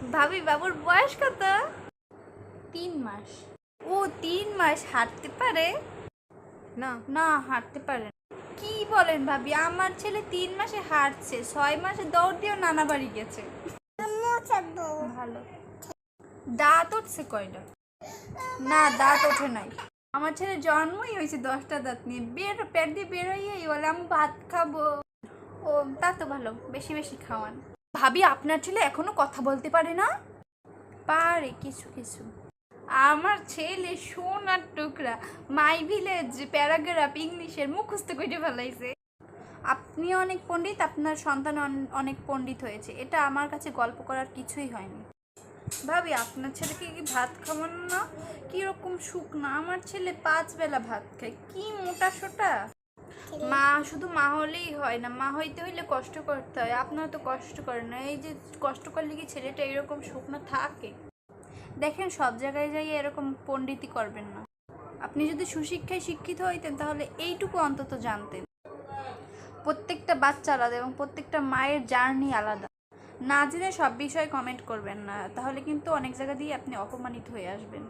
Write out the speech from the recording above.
ভাবি বাবুর বয়স কত? 3 মাস। ও 3 মাস হাঁটতে পারে? না। না হাঁটতে পারে না। কি বলেন ভাবি, আমার ছেলে 3 মাসে হাঁটছে, 6 মাসে দৌড় দিয়েও নানা বাড়ি গেছে। ভালো। দাঁত উঠছে কয়টা? না দাঁত ওঠে নাই। আমার ছেলে জন্মই হয়েছে 10টা দাঁত নিয়ে, পেট দিয়ে বেরোইয়েই বলে আমি ভাত খাবো। ও তা তো ভালো, বেশি বেশি খাওয়ান। ভাবি আপনার ছেলে এখনো কথা বলতে পারে না? পারে কিছু কিছু। আমার ছেলে সোনার টুকরা, মাই ভিলেজ প্যারাগ্রাফ ইংলিশের মুখস্থ করে ফেলাইছে। আপনি অনেক পণ্ডিত, আপনার সন্তান অনেক পণ্ডিত হয়েছে, এটা আমার কাছে গল্প করার কিছুই হয়নি। ভাবি আপনার ছেলেকে কি ভাত খাওয়ান না? কিরকম শুকনা, আমার ছেলে 5 বেলা ভাত খায়, কি মোটা সোটা। মা শুধু মা হলেই হয় না, মা হইতে হইলে কষ্ট করতে হয়, আপনারা তো কষ্ট করেন না, এই যে কষ্ট করলে কি ছেলেটা এরকম শুকনো থাকে? দেখেন সব জায়গায় যাই এরকম পণ্ডিতি করবেন না। আপনি যদি সুশিক্ষায় শিক্ষিত হইতেন তাহলে এইটুকু অন্তত জানতেন, প্রত্যেকটা বাচ্চা আলাদা এবং প্রত্যেকটা মায়ের জার্নি আলাদা। না জেনে সব বিষয়ে কমেন্ট করবেন না, তাহলে কিন্তু অনেক জায়গা দিয়ে আপনি অপমানিত হয়ে আসবেন।